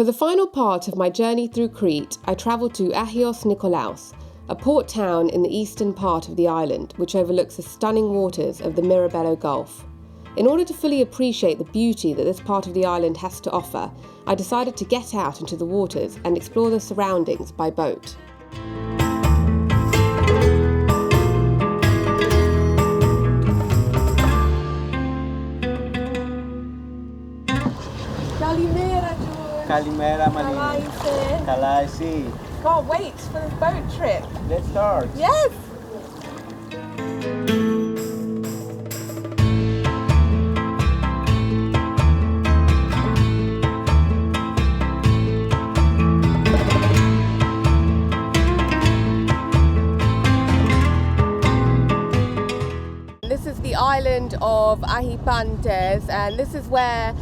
For the final part of my journey through Crete, I travelled to Agios Nikolaos, a port town in the eastern part of the island, which overlooks the stunning waters of the Mirabello Gulf. In order to fully appreciate the beauty that this part of the island has to offer, I decided to get out into the waters and explore the surroundings by boat. Kalimera, George. Kalimera, Malini. Καλά εσύ. Can't wait for this boat trip. Let's start. Yes! This is the island of Ahipantes, and this is where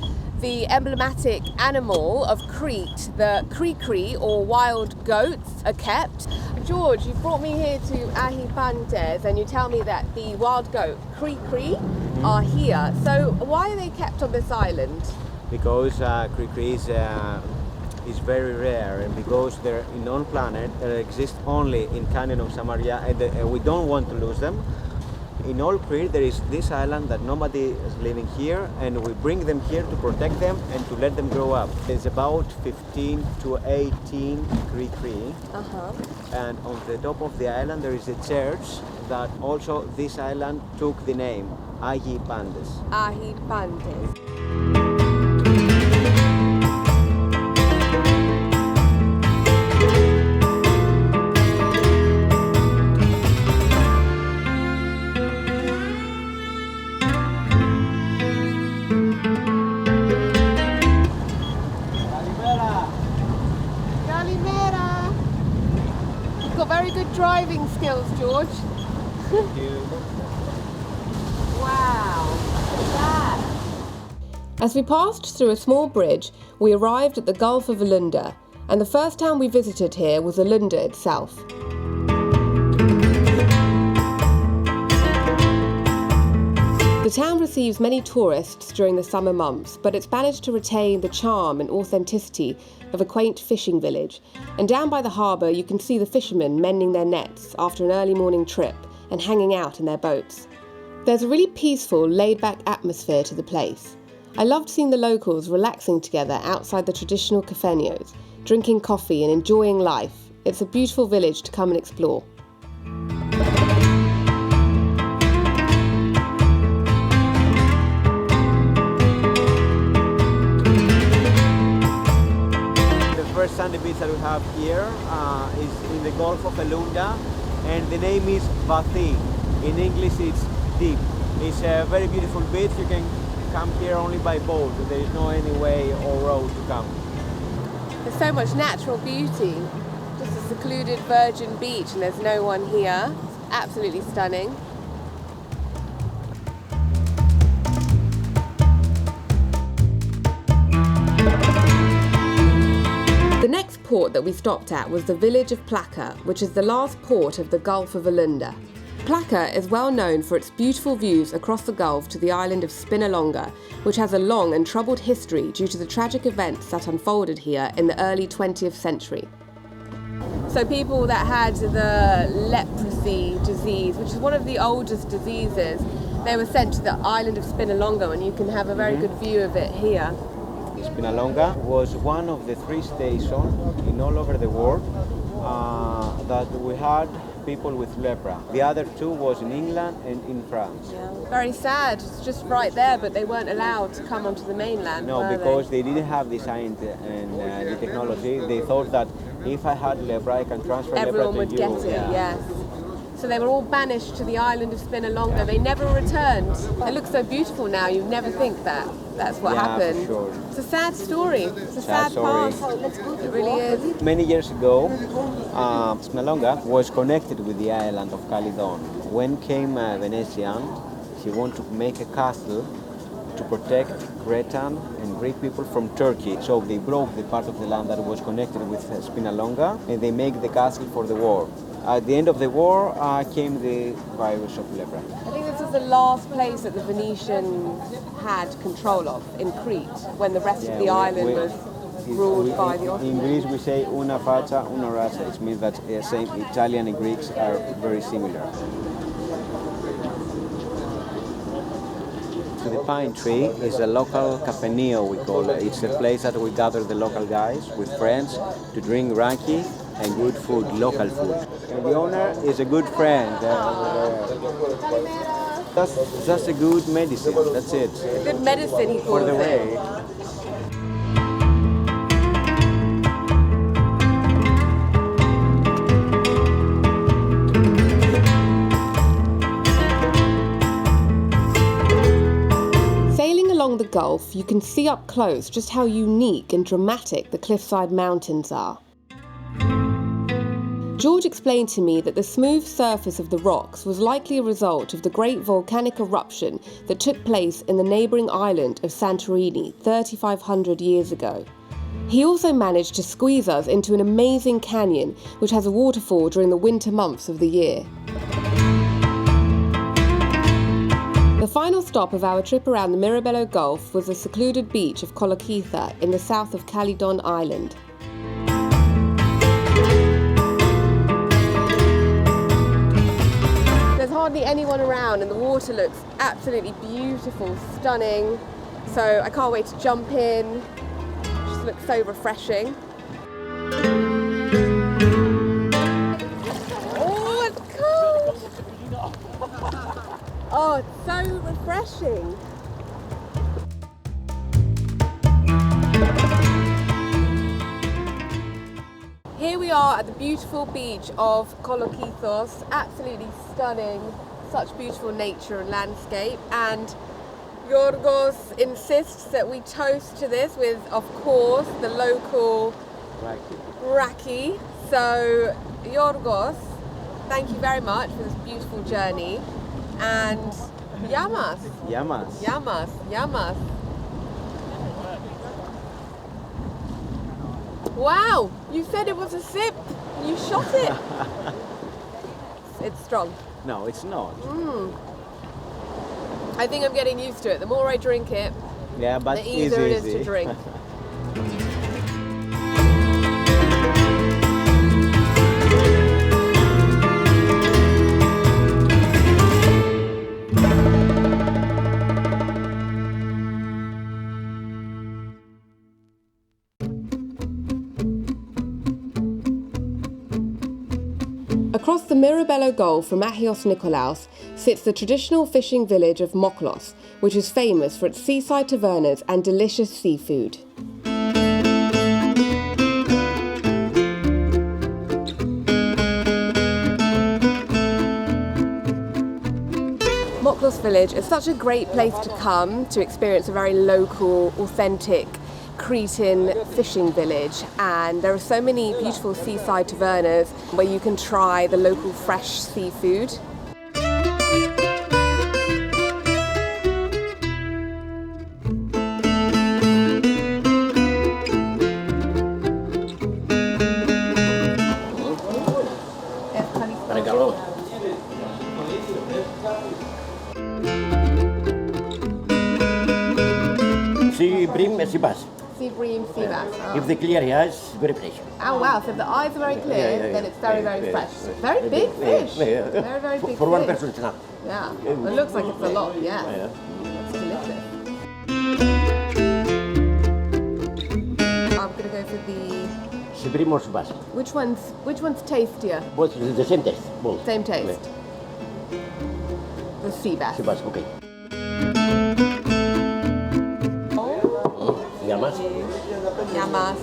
the emblematic animal of Crete, the Kri-Kri or wild goats, are kept. George, you brought me here to Ahipantes and you tell me that the wild goat Kri-Kri are here. So why are they kept on this island? Because Kri-Kri is very rare, and because they're in on planet, they exist only in Canyon of Samaria, and we don't want to lose them. In all Crete there is this island that nobody is living here, and we bring them here to protect them and to let them grow up. There's about 15 to 18 Kri-Kri, and on the top of the island there is a church that also this island took the name, Ahipantes. Ahipantes. Very good driving skills, George. Thank you. Wow, look at that. As we passed through a small bridge, we arrived at the Gulf of Elounda, and the first town we visited here was Elounda itself. The town receives many tourists during the summer months, but it's managed to retain the charm and authenticity of a quaint fishing village. And down by the harbour you can see the fishermen mending their nets after an early morning trip and hanging out in their boats. There's a really peaceful, laid-back atmosphere to the place. I loved seeing the locals relaxing together outside the traditional cafenos, drinking coffee and enjoying life. It's a beautiful village to come and explore. First sandy beach that we have here is in the Gulf of Elounda, and the name is Vathi. In English it's deep. It's a very beautiful beach. You can come here only by boat. There is no any way or road to come. There's so much natural beauty. Just a secluded virgin beach and there's no one here. It's absolutely stunning. The next port that we stopped at was the village of Plaka, which is the last port of the Gulf of Elounda. Plaka is well known for its beautiful views across the Gulf to the island of Spinalonga, which has a long and troubled history due to the tragic events that unfolded here in the early 20th century. So people that had the leprosy disease, which is one of the oldest diseases, they were sent to the island of Spinalonga, and you can have a very good view of it here. Spinalonga was one of the 3 stations in all over the world that we had people with lepra. The other 2 was in England and in France. Yeah. Very sad, it's just right there, but they weren't allowed to come onto the mainland. No, because they didn't have the science and the technology. They thought that if I had lepra, I can transfer everyone lepra to you. Everyone would get it, yes. So they were all banished to the island of Spinalonga. They never returned. It looks so beautiful now, you'd never think that that's what happened. For sure. It's a sad story. It's a sad past. It really is. Many years ago, Spinalonga was connected with the island of Calydon. When came Venetian, he wanted to make a castle to protect Cretan and Greek people from Turkey. So they broke the part of the land that was connected with Spinalonga, and they make the castle for the war. At the end of the war came the virus of lepra. I think this was the last place that the Venetians had control of in Crete, when the rest of the island was ruled by the Ottomans. In Greece we say una faccia, una razza. It means that same Italian and Greeks are very similar. The pine tree is a local cafenio, we call it. It's a place that we gather the local guys with friends to drink raki and good food, local food. And the owner is a good friend. That's just a good medicine, that's it. Good medicine, he calls For the it. way. Along the Gulf, you can see up close just how unique and dramatic the cliffside mountains are. George explained to me that the smooth surface of the rocks was likely a result of the great volcanic eruption that took place in the neighbouring island of Santorini 3,500 years ago. He also managed to squeeze us into an amazing canyon which has a waterfall during the winter months of the year. The final stop of our trip around the Mirabello Gulf was the secluded beach of Kolokithos in the south of Calydon Island. There's hardly anyone around and the water looks absolutely beautiful, stunning. So I can't wait to jump in. It just looks so refreshing. Oh, it's cold! Oh, it's so refreshing. Here we are at the beautiful beach of Kolokithos, absolutely stunning, such beautiful nature and landscape. And Yorgos insists that we toast to this with, of course, the local raki. So, Yorgos, thank you very much for this beautiful journey. And yamas. Yamas. Yamas. Yamas. Wow, you said it was a sip. You shot it. It's strong. No, it's not. I think I'm getting used to it. The more I drink it, Yeah, but the easier it is to drink. Across the Mirabello Gulf from Agios Nikolaos sits the traditional fishing village of Moklos, which is famous for its seaside tavernas and delicious seafood. Moklos Village is such a great place to come to experience a very local, authentic Cretan fishing village, and there are so many beautiful seaside tavernas where you can try the local fresh seafood. Sea bream and sea bass. Sea bream, sea bass. Oh. If the clear eyes, very fresh. Oh wow, so if the eyes are very clear, Yeah. then it's very, very Yeah. fresh. Very big fish. Yeah. Very, very big For one fish. person, it's enough. Yeah, it looks like it's a lot, yeah. Yeah. It's delicious. I'm going to go for the... Sea bream or sea bass. Which one's tastier? Both the same taste. Both. Same taste. The sea bass. Sea bass, okay. Oh, Yamas. yamas.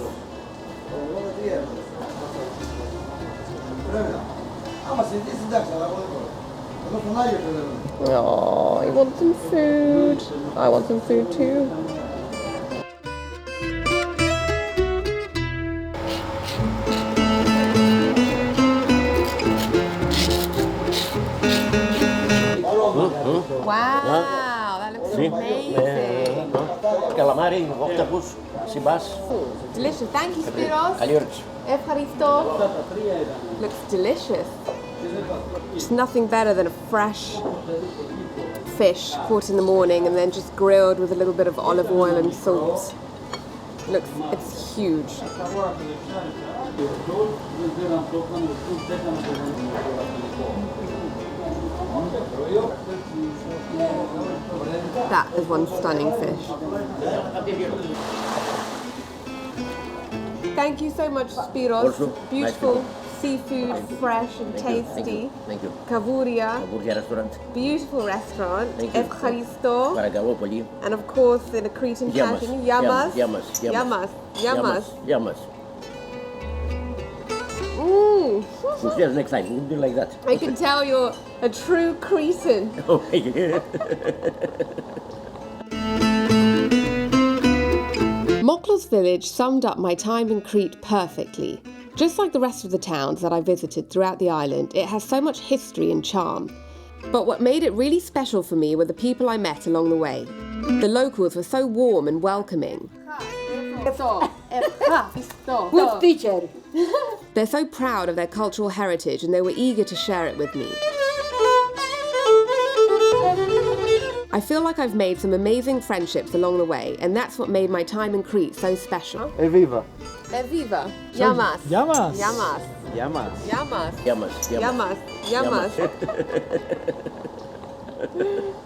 Oh, you want some food? I want some food too. Wow, that looks amazing. Calamari, octopus, sea bass. Delicious. Thank you, Spiros. Καλή όρεξη. Evharisto. Looks delicious. Just nothing better than a fresh fish caught in the morning and then just grilled with a little bit of olive oil and salt. Looks, it's huge. That is one stunning fish. Thank you so much, Spiros. Also, Beautiful nice seafood, fresh and tasty. Thank you. Kavouria, Burger restaurant. beautiful restaurant. Thank you. Ευχαριστώ. Παρακαλώ πολύ. And of course, in a Cretan Yamas. chanting, Yamas. Yamas. Yamas. Yamas. Yamas. Mm. We'll see us next time. We'll do like that. I can tell you're a true Cretan. Okay. Moklos Village summed up my time in Crete perfectly. Just like the rest of the towns that I visited throughout the island, it has so much history and charm. But what made it really special for me were the people I met along the way. The locals were so warm and welcoming. Good teacher. They're so proud of their cultural heritage and they were eager to share it with me. I feel like I've made some amazing friendships along the way, and that's what made my time in Crete so special. Eviva. Eviva. Yamas. Yamas. Yamas. Yamas. Yamas. Yamas. Yamas. Yamas. Yamas.